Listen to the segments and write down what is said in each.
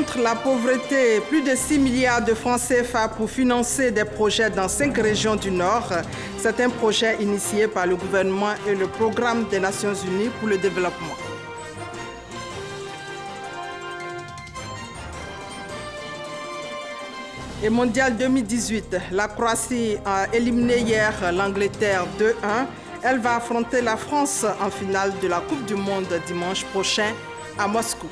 contre la pauvreté, plus de 6 milliards de francs CFA pour financer des projets dans 5 régions du Nord. C'est un projet initié par le gouvernement et le Programme des Nations Unies pour le développement. Et mondial 2018, la Croatie a éliminé hier l'Angleterre 2-1. Elle va affronter la France en finale de la Coupe du Monde dimanche prochain à Moscou.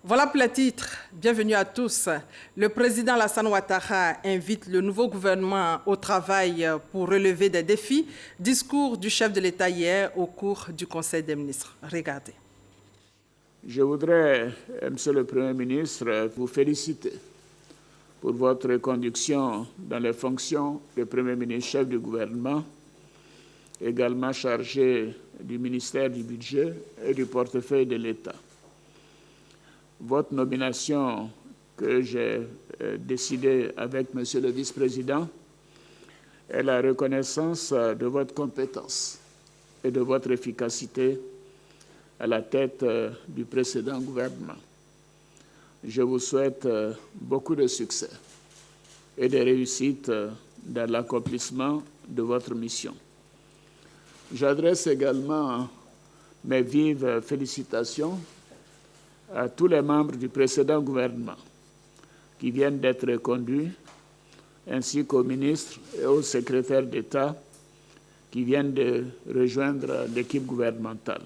Voilà pour les titres. Bienvenue à tous. Le président Alassane Ouattara invite le nouveau gouvernement au travail pour relever des défis. Discours du chef de l'État hier au cours du Conseil des ministres. Regardez. Je voudrais, Monsieur le Premier ministre, vous féliciter pour votre conduction dans les fonctions de Premier ministre chef du gouvernement, également chargé du ministère du Budget et du portefeuille de l'État. Votre nomination que j'ai décidée avec Monsieur le vice-président est la reconnaissance de votre compétence et de votre efficacité à la tête du précédent gouvernement. Je vous souhaite beaucoup de succès et de réussite dans l'accomplissement de votre mission. J'adresse également mes vives félicitations à tous les membres du précédent gouvernement qui viennent d'être reconduits, ainsi qu'aux ministres et aux secrétaires d'État qui viennent de rejoindre l'équipe gouvernementale.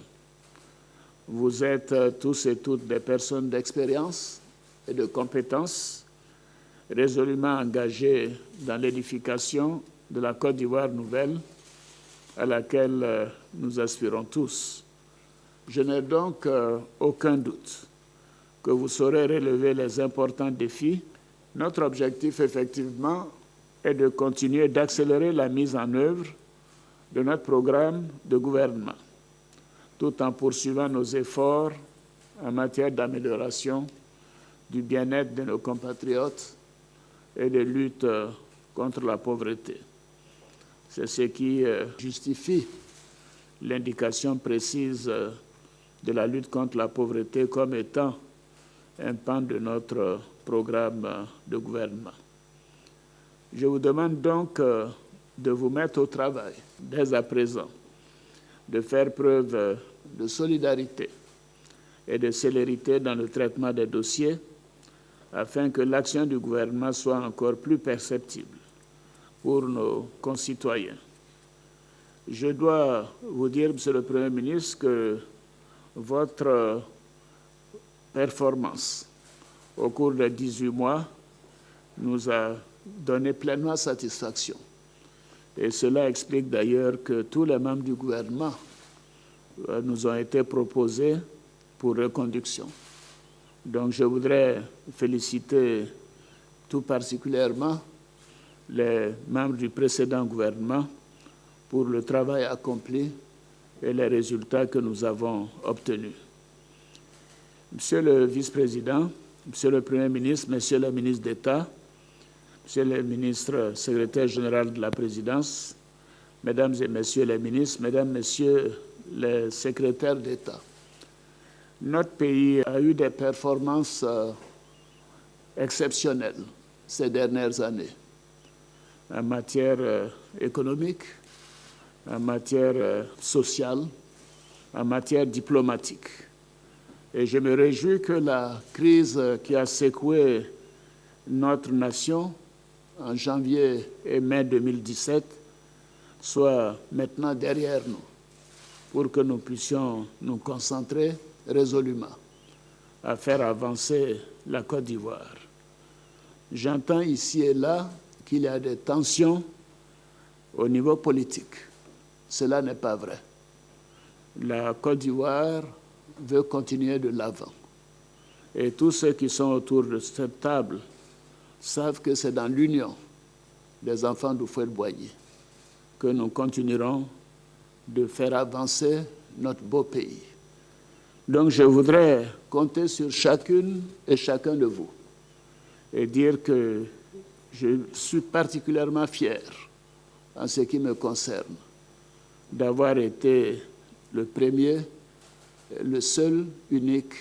Vous êtes tous et toutes des personnes d'expérience et de compétences, résolument engagées dans l'édification de la Côte d'Ivoire nouvelle, à laquelle nous aspirons tous. Je n'ai donc aucun doute que vous saurez relever les importants défis. Notre objectif, effectivement, est de continuer d'accélérer la mise en œuvre de notre programme de gouvernement, tout en poursuivant nos efforts en matière d'amélioration du bien-être de nos compatriotes et de lutte contre la pauvreté. C'est ce qui justifie l'indication précise de la lutte contre la pauvreté comme étant un pan de notre programme de gouvernement. Je vous demande donc de vous mettre au travail dès à présent, de faire preuve de solidarité et de célérité dans le traitement des dossiers afin que l'action du gouvernement soit encore plus perceptible pour nos concitoyens. Je dois vous dire, Monsieur le Premier ministre, que votre performance au cours des 18 mois nous a donné pleinement satisfaction. Et cela explique d'ailleurs que tous les membres du gouvernement nous ont été proposés pour reconduction. Donc je voudrais féliciter tout particulièrement les membres du précédent gouvernement pour le travail accompli et les résultats que nous avons obtenus. Monsieur le vice-président, Monsieur le Premier ministre, Monsieur le ministre d'État, Monsieur le ministre secrétaire général de la Présidence, Mesdames et Messieurs les ministres, Mesdames, Messieurs les secrétaires d'État, notre pays a eu des performances exceptionnelles ces dernières années en matière économique, en matière sociale, en matière diplomatique. Et je me réjouis que la crise qui a secoué notre nation en janvier et mai 2017 soit maintenant derrière nous pour que nous puissions nous concentrer résolument à faire avancer la Côte d'Ivoire. J'entends ici et là qu'il y a des tensions au niveau politique. Cela n'est pas vrai. La Côte d'Ivoire veut continuer de l'avant. Et tous ceux qui sont autour de cette table savent que c'est dans l'union des enfants d'Houphouët-Boigny que nous continuerons de faire avancer notre beau pays. Donc je voudrais compter sur chacune et chacun de vous et dire que je suis particulièrement fier, en ce qui me concerne, d'avoir été le premier, le seul, unique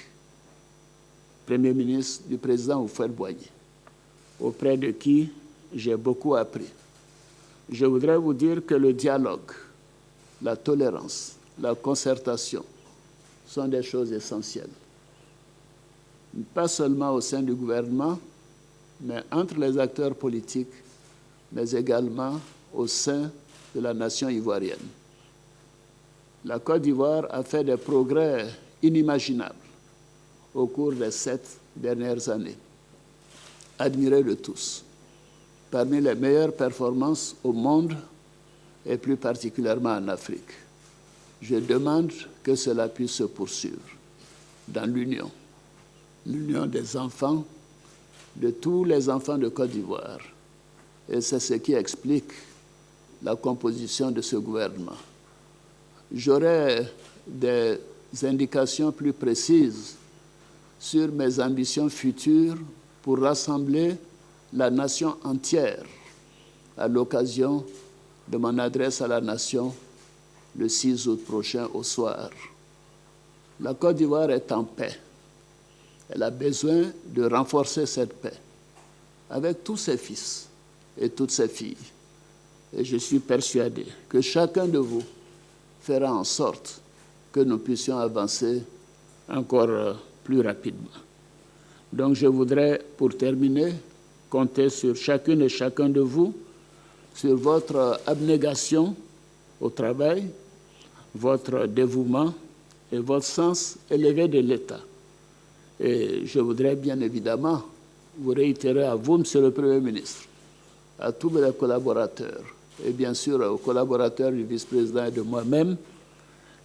Premier ministre du président Houphouët-Boigny, auprès de qui j'ai beaucoup appris. Je voudrais vous dire que le dialogue, la tolérance, la concertation sont des choses essentielles. Pas seulement au sein du gouvernement, mais entre les acteurs politiques, mais également au sein de la nation ivoirienne. La Côte d'Ivoire a fait des progrès inimaginables au cours des 7 dernières années, admirés de tous, parmi les meilleures performances au monde et plus particulièrement en Afrique. Je demande que cela puisse se poursuivre dans l'union des enfants, de tous les enfants de Côte d'Ivoire. Et c'est ce qui explique la composition de ce gouvernement. J'aurai des indications plus précises sur mes ambitions futures pour rassembler la nation entière à l'occasion de mon adresse à la nation le 6 août prochain au soir. La Côte d'Ivoire est en paix. Elle a besoin de renforcer cette paix avec tous ses fils et toutes ses filles. Et je suis persuadé que chacun de vous fera en sorte que nous puissions avancer encore plus rapidement. Donc je voudrais, pour terminer, compter sur chacune et chacun de vous, sur votre abnégation au travail, votre dévouement et votre sens élevé de l'État. Et je voudrais bien évidemment vous réitérer à vous, Monsieur le Premier ministre, à tous mes collaborateurs, et bien sûr aux collaborateurs du vice-président et de moi-même,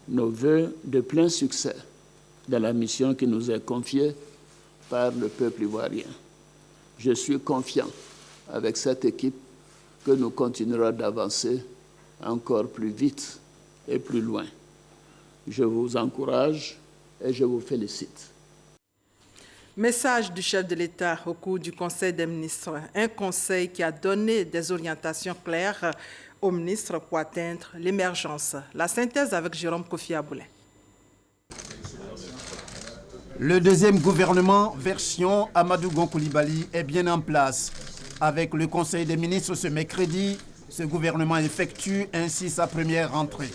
nos vœux de plein succès dans la mission qui nous est confiée par le peuple ivoirien. Je suis confiant avec cette équipe que nous continuerons d'avancer encore plus vite et plus loin. Je vous encourage et je vous félicite. Message du chef de l'État au cours du Conseil des ministres. Un conseil qui a donné des orientations claires aux ministres pour atteindre l'émergence. La synthèse avec Jérôme Kofi Aboulé. Le deuxième gouvernement version Amadou Gon Coulibaly est bien en place. Avec le Conseil des ministres ce mercredi, ce gouvernement effectue ainsi sa première rentrée.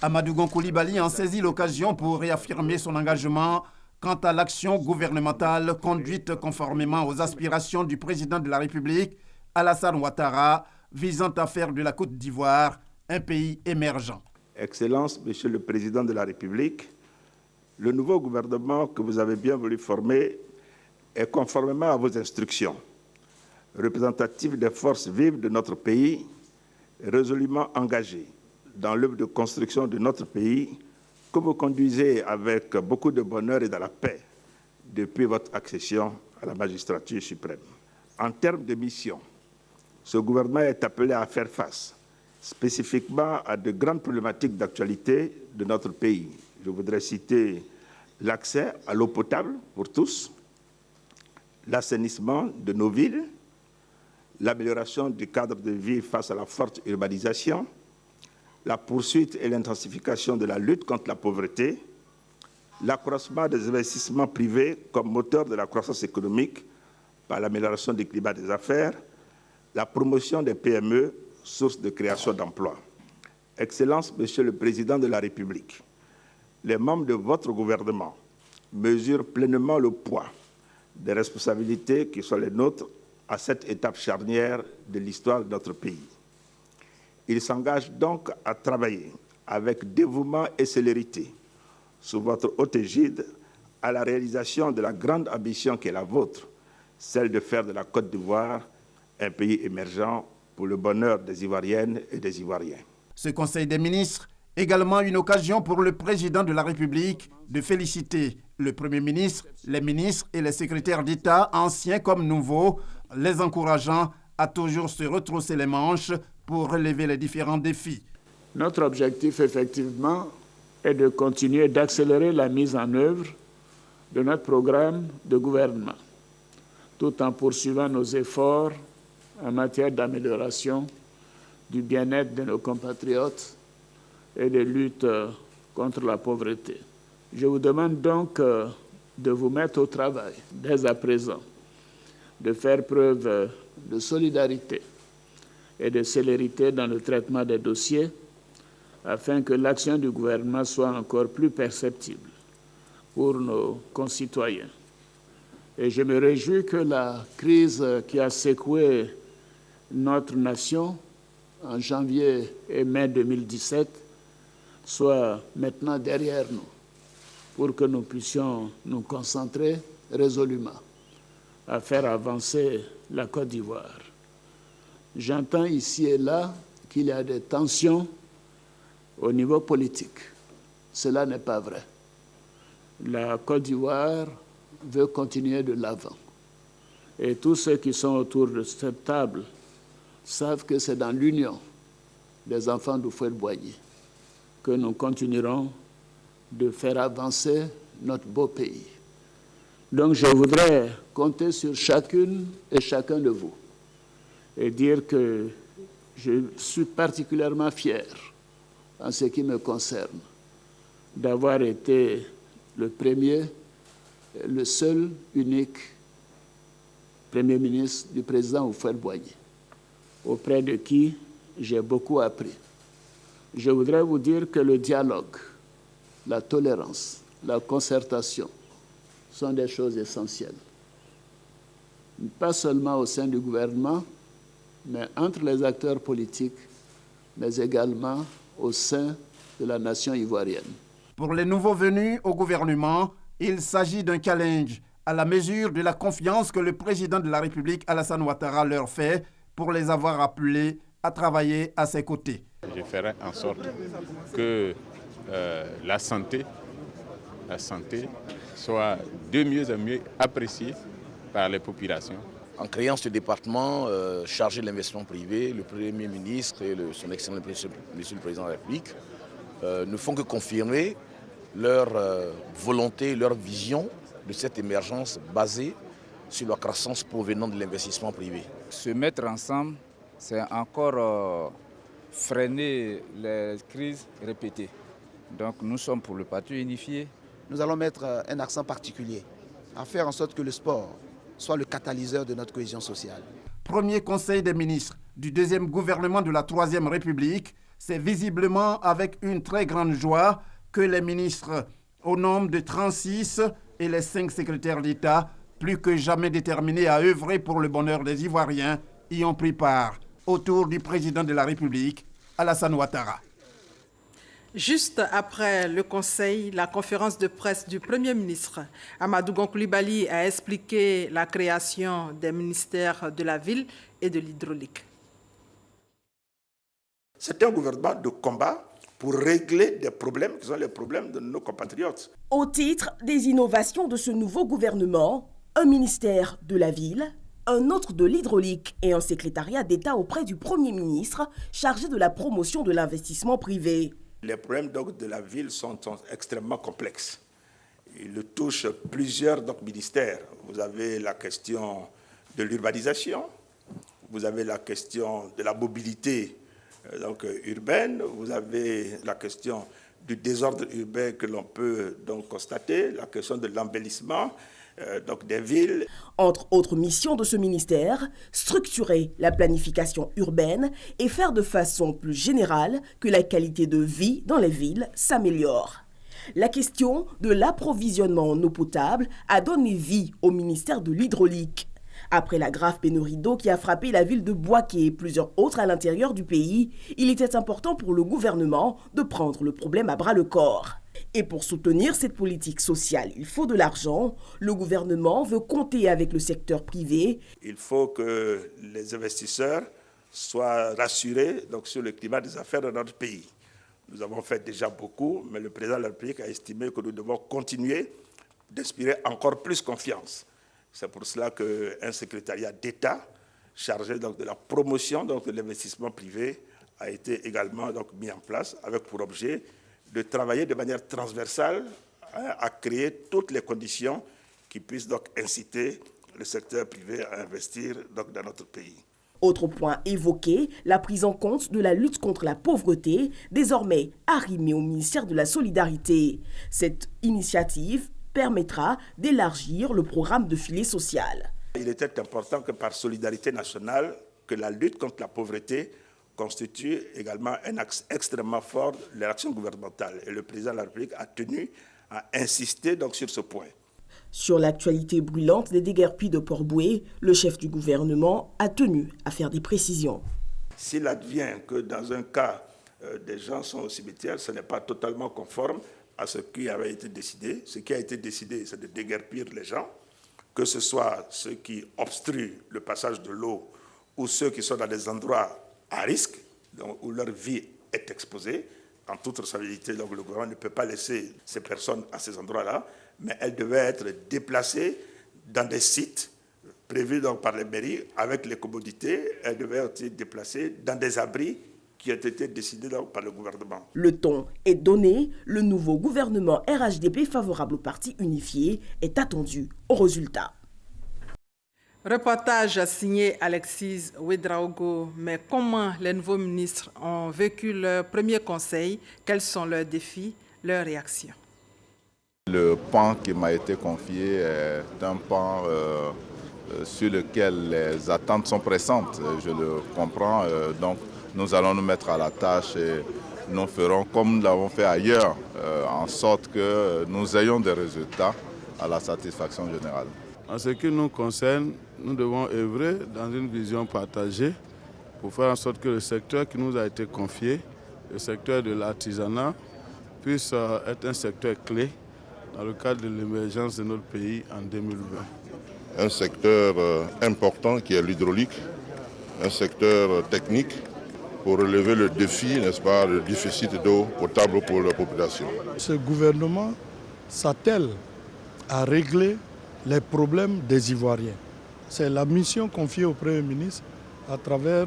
Amadou Gon Coulibaly en saisit l'occasion pour réaffirmer son engagement quant à l'action gouvernementale conduite conformément aux aspirations du président de la République, Alassane Ouattara, visant à faire de la Côte d'Ivoire un pays émergent. Excellence, Monsieur le Président de la République, le nouveau gouvernement que vous avez bien voulu former est conformément à vos instructions, représentatif des forces vives de notre pays, résolument engagées dans l'œuvre de construction de notre pays, que vous conduisez avec beaucoup de bonheur et dans la paix depuis votre accession à la magistrature suprême. En termes de mission, ce gouvernement est appelé à faire face spécifiquement à de grandes problématiques d'actualité de notre pays. Je voudrais citer l'accès à l'eau potable pour tous, l'assainissement de nos villes, l'amélioration du cadre de vie face à la forte urbanisation, la poursuite et l'intensification de la lutte contre la pauvreté, l'accroissement des investissements privés comme moteur de la croissance économique par l'amélioration du climat des affaires, la promotion des PME, source de création d'emplois. Excellence, Monsieur le Président de la République, les membres de votre gouvernement mesurent pleinement le poids des responsabilités qui sont les nôtres à cette étape charnière de l'histoire de notre pays. Ils s'engagent donc à travailler avec dévouement et célérité sous votre haute égide à la réalisation de la grande ambition qui est la vôtre, celle de faire de la Côte d'Ivoire un pays émergent pour le bonheur des Ivoiriennes et des Ivoiriens. Ce Conseil des ministres, également une occasion pour le président de la République de féliciter le Premier ministre, les ministres et les secrétaires d'État, anciens comme nouveaux, les encourageant à toujours se retrousser les manches pour relever les différents défis. Notre objectif, effectivement, est de continuer d'accélérer la mise en œuvre de notre programme de gouvernement, tout en poursuivant nos efforts en matière d'amélioration du bien-être de nos compatriotes et de lutte contre la pauvreté. Je vous demande donc de vous mettre au travail dès à présent, de faire preuve de solidarité et de célérité dans le traitement des dossiers afin que l'action du gouvernement soit encore plus perceptible pour nos concitoyens. Et je me réjouis que la crise qui a secoué notre nation en janvier et mai 2017 soit maintenant derrière nous pour que nous puissions nous concentrer résolument à faire avancer la Côte d'Ivoire. J'entends ici et là qu'il y a des tensions au niveau politique. Cela n'est pas vrai. La Côte d'Ivoire veut continuer de l'avant. Et tous ceux qui sont autour de cette table savent que c'est dans l'union des enfants d'Houphouët-Boigny que nous continuerons de faire avancer notre beau pays. Donc je voudrais compter sur chacune et chacun de vous et dire que je suis particulièrement fier, en ce qui me concerne, d'avoir été le premier, le seul, unique Premier ministre du président Houphouët-Boigny, auprès de qui j'ai beaucoup appris. Je voudrais vous dire que le dialogue, la tolérance, la concertation sont des choses essentielles. Pas seulement au sein du gouvernement, mais entre les acteurs politiques, mais également au sein de la nation ivoirienne. Pour les nouveaux venus au gouvernement, il s'agit d'un challenge à la mesure de la confiance que le président de la République, Alassane Ouattara, leur fait pour les avoir appelés à travailler à ses côtés. Je ferai en sorte que la santé soit de mieux en mieux appréciée par les populations. En créant ce département chargé de l'investissement privé, le Premier ministre et son excellent Monsieur le Président de la République ne font que confirmer leur volonté, leur vision de cette émergence basée sur la croissance provenant de l'investissement privé. Se mettre ensemble, c'est encore freiner les crises répétées. Donc nous sommes pour le parti unifié. Nous allons mettre un accent particulier à faire en sorte que le sport soit le catalyseur de notre cohésion sociale. Premier conseil des ministres du deuxième gouvernement de la Troisième République, c'est visiblement avec une très grande joie que les ministres, au nombre de 36 et les 5 secrétaires d'État, plus que jamais déterminés à œuvrer pour le bonheur des Ivoiriens, y ont pris part autour du président de la République, Alassane Ouattara. Juste après le conseil, la conférence de presse du Premier ministre, Amadou Gon Coulibaly a expliqué la création des ministères de la ville et de l'hydraulique. C'est un gouvernement de combat pour régler des problèmes qui sont les problèmes de nos compatriotes. Au titre des innovations de ce nouveau gouvernement, un ministère de la ville, un autre de l'hydraulique et un secrétariat d'État auprès du Premier ministre chargé de la promotion de l'investissement privé. Les problèmes donc, de la ville sont extrêmement complexes. Ils touchent plusieurs ministères. Vous avez la question de l'urbanisation, vous avez la question de la mobilité urbaine, vous avez la question du désordre urbain que l'on peut donc constater, la question de l'embellissement des villes. Entre autres missions de ce ministère, structurer la planification urbaine et faire de façon plus générale que la qualité de vie dans les villes s'améliore. La question de l'approvisionnement en eau potable a donné vie au ministère de l'hydraulique. Après la grave pénurie d'eau qui a frappé la ville de Bouaké et plusieurs autres à l'intérieur du pays, il était important pour le gouvernement de prendre le problème à bras-le-corps. Et pour soutenir cette politique sociale, il faut de l'argent. Le gouvernement veut compter avec le secteur privé. Il faut que les investisseurs soient rassurés sur le climat des affaires dans notre pays. Nous avons fait déjà beaucoup, mais le président de la République a estimé que nous devons continuer d'inspirer encore plus confiance. C'est pour cela qu'un secrétariat d'État chargé de la promotion de l'investissement privé a été également mis en place avec pour objet de travailler de manière transversale à créer toutes les conditions qui puissent inciter le secteur privé à investir dans notre pays. Autre point évoqué, la prise en compte de la lutte contre la pauvreté, désormais arrimée au ministère de la Solidarité. Cette initiative permettra d'élargir le programme de filet social. Il était important que par solidarité nationale, que la lutte contre la pauvreté constitue également un axe extrêmement fort de l'action gouvernementale. Et le président de la République a tenu à insister donc sur ce point. Sur l'actualité brûlante des déguerpis de Port-Bouët, le chef du gouvernement a tenu à faire des précisions. S'il advient que dans un cas, des gens sont au cimetière, ce n'est pas totalement conforme à ce qui avait été décidé. Ce qui a été décidé, c'est de déguerpir les gens, que ce soit ceux qui obstruent le passage de l'eau ou ceux qui sont dans des endroits à risque, donc où leur vie est exposée. En toute responsabilité, donc le gouvernement ne peut pas laisser ces personnes à ces endroits-là, mais elles devaient être déplacées dans des sites prévus donc par les mairies avec les commodités. Elles devaient être déplacées dans des abris qui ont été décidés donc par le gouvernement. Le ton est donné. Le nouveau gouvernement RHDP favorable au parti unifié est attendu au résultat. Reportage signé Alexis Ouedraogo. Mais comment les nouveaux ministres ont vécu leur premier conseil? Quels sont leurs défis, leurs réactions? Le pan qui m'a été confié est un pan sur lequel les attentes sont pressantes. Je le comprends. Donc nous allons nous mettre à la tâche et nous ferons comme nous l'avons fait ailleurs, en sorte que nous ayons des résultats à la satisfaction générale. En ce qui nous concerne, nous devons œuvrer dans une vision partagée pour faire en sorte que le secteur qui nous a été confié, le secteur de l'artisanat, puisse être un secteur clé dans le cadre de l'émergence de notre pays en 2020. Un secteur important qui est l'hydraulique, un secteur technique pour relever le défi, n'est-ce pas, le déficit d'eau potable pour la population. Ce gouvernement s'attelle à régler les problèmes des Ivoiriens. C'est la mission confiée au Premier ministre à travers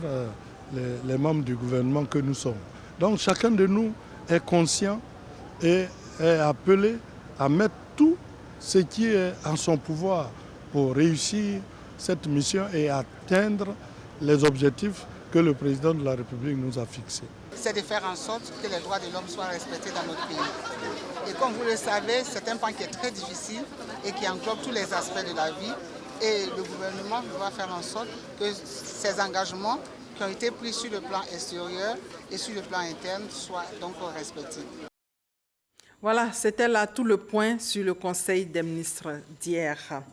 les membres du gouvernement que nous sommes. Donc chacun de nous est conscient et est appelé à mettre tout ce qui est en son pouvoir pour réussir cette mission et atteindre les objectifs que le président de la République nous a fixés. C'est de faire en sorte que les droits de l'homme soient respectés dans notre pays. Et comme vous le savez, c'est un pan qui est très difficile et qui englobe tous les aspects de la vie. Et le gouvernement doit faire en sorte que ces engagements qui ont été pris sur le plan extérieur et sur le plan interne soient donc respectés. Voilà, c'était là tout le point sur le Conseil des ministres d'hier.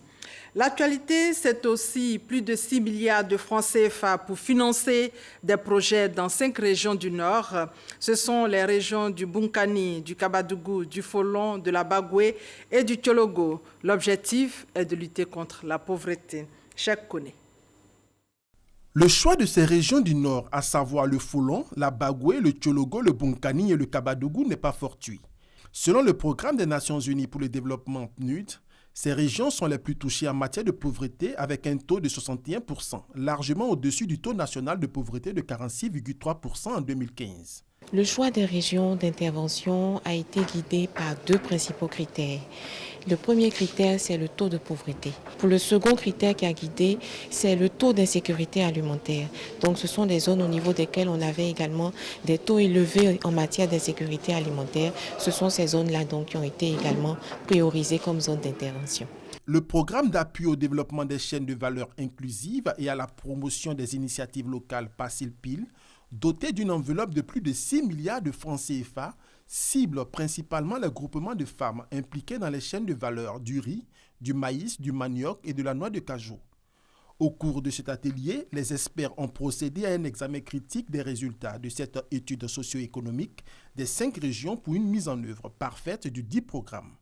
L'actualité, c'est aussi plus de 6 milliards de francs CFA pour financer des projets dans 5 régions du Nord. Ce sont les régions du Bunkani, du Kabadougou, du Folon, de la Bagoué et du Tchologo. L'objectif est de lutter contre la pauvreté. Cheikh Koné. Le choix de ces régions du Nord, à savoir le Folon, la Bagoué, le Tchologo, le Bunkani et le Kabadougou, n'est pas fortuit. Selon le Programme des Nations Unies pour le développement PNUD, ces régions sont les plus touchées en matière de pauvreté avec un taux de 61%, largement au-dessus du taux national de pauvreté de 46,3% en 2015. Le choix des régions d'intervention a été guidé par 2 principaux critères. Le premier critère, c'est le taux de pauvreté. Pour le second critère qui a guidé, c'est le taux d'insécurité alimentaire. Donc ce sont des zones au niveau desquelles on avait également des taux élevés en matière d'insécurité alimentaire. Ce sont ces zones-là donc qui ont été également priorisées comme zones d'intervention. Le programme d'appui au développement des chaînes de valeur inclusives et à la promotion des initiatives locales PASIL-PIL, doté d'une enveloppe de plus de 6 milliards de francs CFA, cible principalement les groupements de femmes impliqués dans les chaînes de valeur du riz, du maïs, du manioc et de la noix de cajou. Au cours de cet atelier, les experts ont procédé à un examen critique des résultats de cette étude socio-économique des 5 régions pour une mise en œuvre parfaite du dit programme.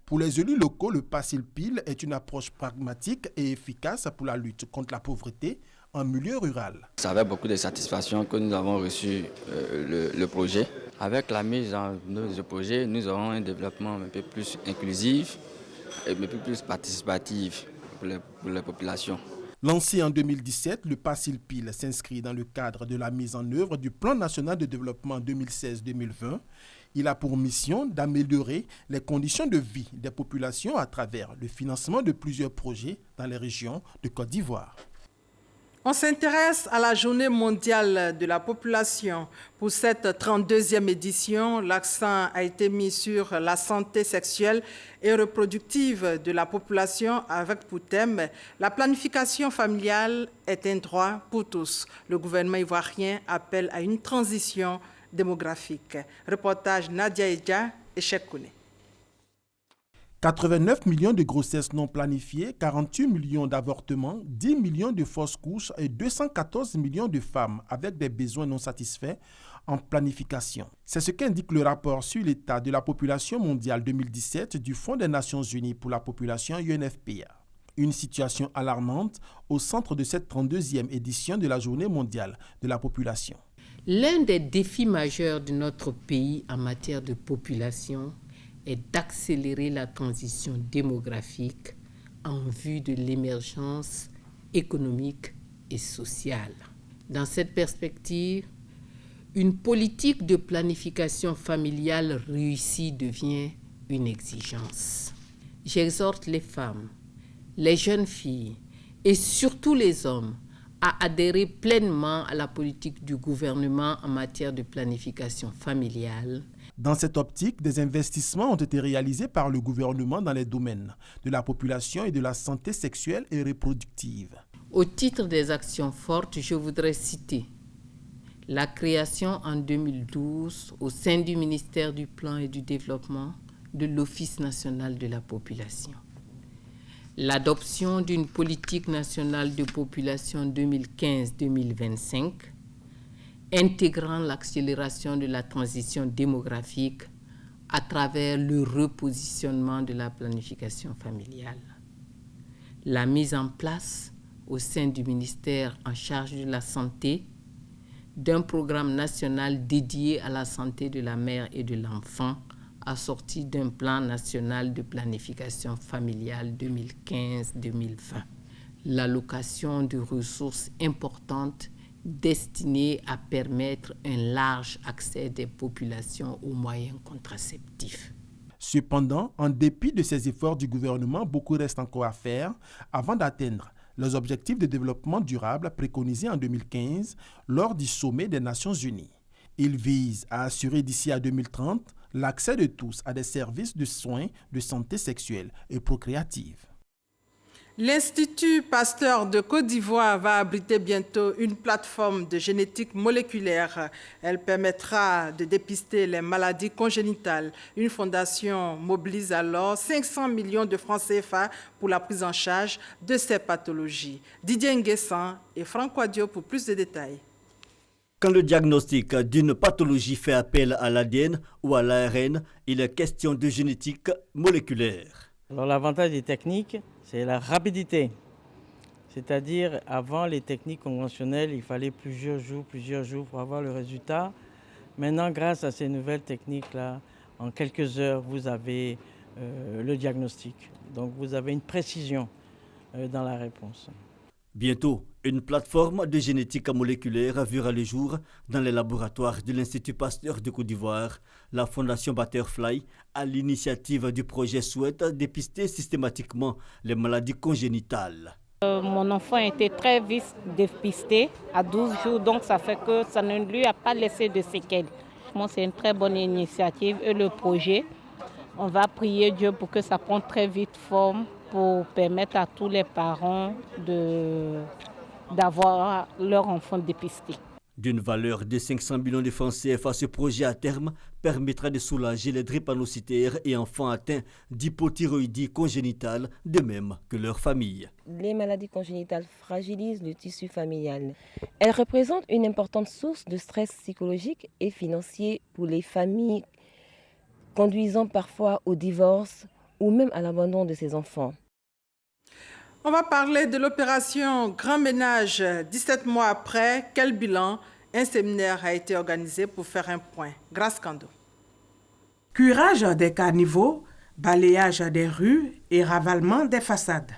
Pour les élus locaux, le PASIL-PIL est une approche pragmatique et efficace pour la lutte contre la pauvreté en milieu rural. C'est avec beaucoup de satisfaction que nous avons reçu le projet. Avec la mise en œuvre du projet, nous aurons un développement un peu plus inclusif et un peu plus participatif pour les populations. Lancé en 2017, le PASIL-PIL s'inscrit dans le cadre de la mise en œuvre du Plan national de développement 2016-2020. Il a pour mission d'améliorer les conditions de vie des populations à travers le financement de plusieurs projets dans les régions de Côte d'Ivoire. On s'intéresse à la Journée mondiale de la population. Pour cette 32e édition, l'accent a été mis sur la santé sexuelle et reproductive de la population avec pour thème « La planification familiale est un droit pour tous ». Le gouvernement ivoirien appelle à une transition démographique. Reportage Nadia Edja et Cheikh Kouné. 89 millions de grossesses non planifiées, 48 millions d'avortements, 10 millions de fausses couches et 214 millions de femmes avec des besoins non satisfaits en planification. C'est ce qu'indique le rapport sur l'état de la population mondiale 2017 du Fonds des Nations Unies pour la population UNFPA. Une situation alarmante au centre de cette 32e édition de la Journée mondiale de la population. L'un des défis majeurs de notre pays en matière de population est d'accélérer la transition démographique en vue de l'émergence économique et sociale. Dans cette perspective, une politique de planification familiale réussie devient une exigence. J'exhorte les femmes, les jeunes filles et surtout les hommes à adhérer pleinement à la politique du gouvernement en matière de planification familiale. Dans cette optique, des investissements ont été réalisés par le gouvernement dans les domaines de la population et de la santé sexuelle et reproductive. Au titre des actions fortes, je voudrais citer la création en 2012 au sein du ministère du Plan et du Développement de l'Office national de la population. L'adoption d'une politique nationale de population 2015-2025 intégrant l'accélération de la transition démographique à travers le repositionnement de la planification familiale. La mise en place au sein du ministère en charge de la santé d'un programme national dédié à la santé de la mère et de l'enfant assorti d'un plan national de planification familiale 2015-2020. L'allocation de ressources importantes destinées à permettre un large accès des populations aux moyens contraceptifs. Cependant, en dépit de ces efforts du gouvernement, beaucoup reste encore à faire avant d'atteindre les objectifs de développement durable préconisés en 2015 lors du sommet des Nations Unies. Ils visent à assurer d'ici à 2030 l'accès de tous à des services de soins de santé sexuelle et procréative. L'Institut Pasteur de Côte d'Ivoire va abriter bientôt une plateforme de génétique moléculaire. Elle permettra de dépister les maladies congénitales. Une fondation mobilise alors 500 millions de francs CFA pour la prise en charge de ces pathologies. Didier Nguessan et Franck Adio pour plus de détails. Quand le diagnostic d'une pathologie fait appel à l'ADN ou à l'ARN, il est question de génétique moléculaire. Alors l'avantage des techniques, c'est la rapidité. C'est-à-dire, avant les techniques conventionnelles, il fallait plusieurs jours pour avoir le résultat. Maintenant, grâce à ces nouvelles techniques-là, en quelques heures, vous avez le diagnostic. Donc vous avez une précision dans la réponse. Bientôt, une plateforme de génétique moléculaire verra le jour dans les laboratoires de l'Institut Pasteur de Côte d'Ivoire. La Fondation Butterfly, à l'initiative du projet, souhaite dépister systématiquement les maladies congénitales. Mon enfant a été très vite dépisté à 12 jours, donc ça fait que ça ne lui a pas laissé de séquelles. C'est une très bonne initiative et le projet, on va prier Dieu pour que ça prenne très vite forme, pour permettre à tous les parents d'avoir leur enfant dépisté. D'une valeur de 500 millions de francs CFA, ce projet à terme permettra de soulager les drépanocytaires et enfants atteints d'hypothyroïdie congénitale, de même que leurs familles. Les maladies congénitales fragilisent le tissu familial. Elles représentent une importante source de stress psychologique et financier pour les familles, conduisant parfois au divorce ou même à l'abandon de ses enfants. On va parler de l'opération Grand Ménage. 17 mois après, quel bilan? Un séminaire a été organisé pour faire un point. Grâce Kando. Curage des caniveaux, balayage des rues et ravalement des façades.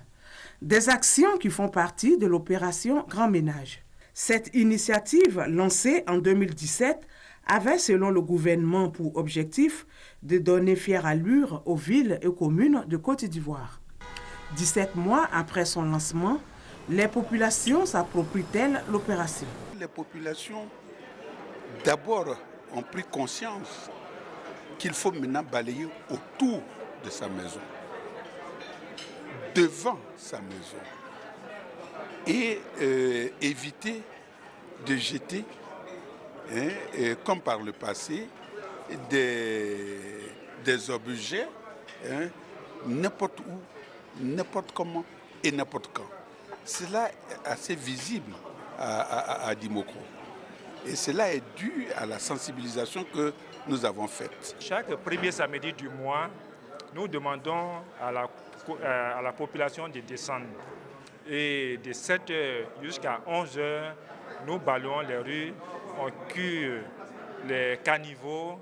Des actions qui font partie de l'opération Grand Ménage. Cette initiative, lancée en 2017, avait, selon le gouvernement, pour objectif de donner fière allure aux villes et communes de Côte d'Ivoire. 17 mois après son lancement, Les populations s'approprient-elles l'opération? Les populations, d'abord, ont pris conscience qu'il faut maintenant balayer autour de sa maison, devant sa maison, et éviter de jeter, comme par le passé, des objets n'importe où, n'importe comment et n'importe quand. Cela est assez visible à Dimoko. Et cela est dû à la sensibilisation que nous avons faite. Chaque premier samedi du mois, nous demandons à la population de descendre. Et de 7h jusqu'à 11h, nous balayons les rues, on cure les caniveaux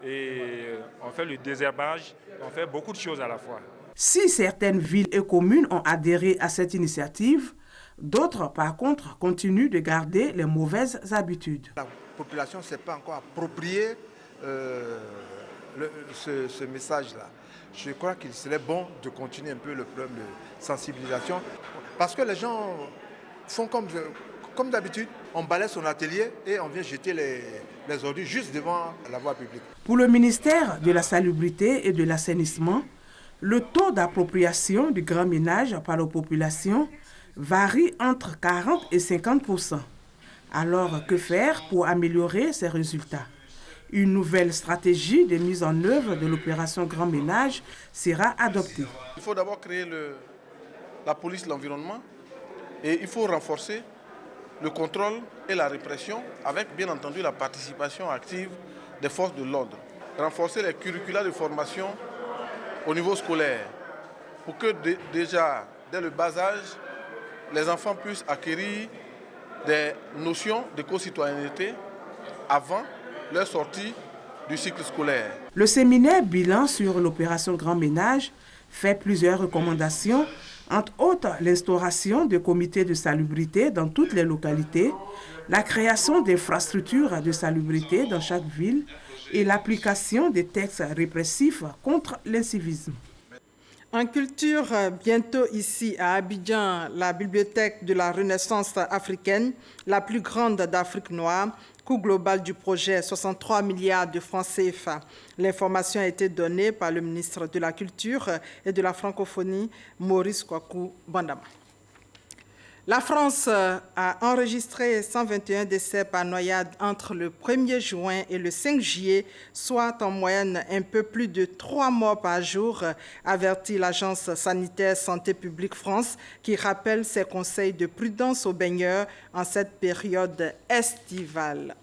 et on fait le désherbage, on fait beaucoup de choses à la fois. Si certaines villes et communes ont adhéré à cette initiative, d'autres, par contre, continuent de garder les mauvaises habitudes. La population ne s'est pas encore approprié ce message-là. Je crois qu'il serait bon de continuer un peu le problème de sensibilisation parce que les gens font comme d'habitude, on balaie son atelier et on vient jeter les ordures juste devant la voie publique. Pour le ministère de la Salubrité et de l'Assainissement, le taux d'appropriation du grand ménage par la population varie entre 40 et 50%. Alors, que faire pour améliorer ces résultats? Une nouvelle stratégie de mise en œuvre de l'opération Grand Ménage sera adoptée. Il faut d'abord créer la police de l'environnement et il faut renforcer le contrôle et la répression avec bien entendu la participation active des forces de l'ordre. Renforcer les curricula de formation au niveau scolaire pour que déjà dès le bas âge, les enfants puissent acquérir des notions d'éco-citoyenneté avant leur sortie du cycle scolaire. Le séminaire bilan sur l'opération Grand Ménage fait plusieurs recommandations, entre autres l'instauration de comités de salubrité dans toutes les localités, la création d'infrastructures de salubrité dans chaque ville et l'application des textes répressifs contre l'incivisme. En culture, bientôt ici à Abidjan, la bibliothèque de la Renaissance africaine, la plus grande d'Afrique noire, coût global du projet 63 milliards de francs CFA. L'information a été donnée par le ministre de la Culture et de la Francophonie, Maurice Kwaku Bandama. La France a enregistré 121 décès par noyade entre le 1er juin et le 5 juillet, soit en moyenne un peu plus de 3 morts par jour, avertit l'Agence sanitaire Santé publique France, qui rappelle ses conseils de prudence aux baigneurs en cette période estivale.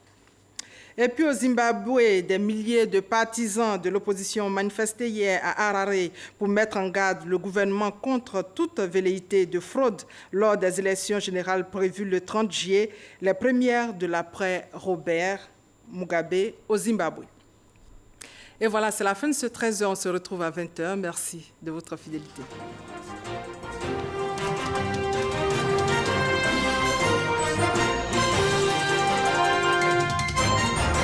Et puis au Zimbabwe, des milliers de partisans de l'opposition ont manifesté hier à Harare pour mettre en garde le gouvernement contre toute velléité de fraude lors des élections générales prévues le 30 juillet, les premières de l'après Robert Mugabe au Zimbabwe. Et voilà, c'est la fin de ce 13h. On se retrouve à 20h. Merci de votre fidélité.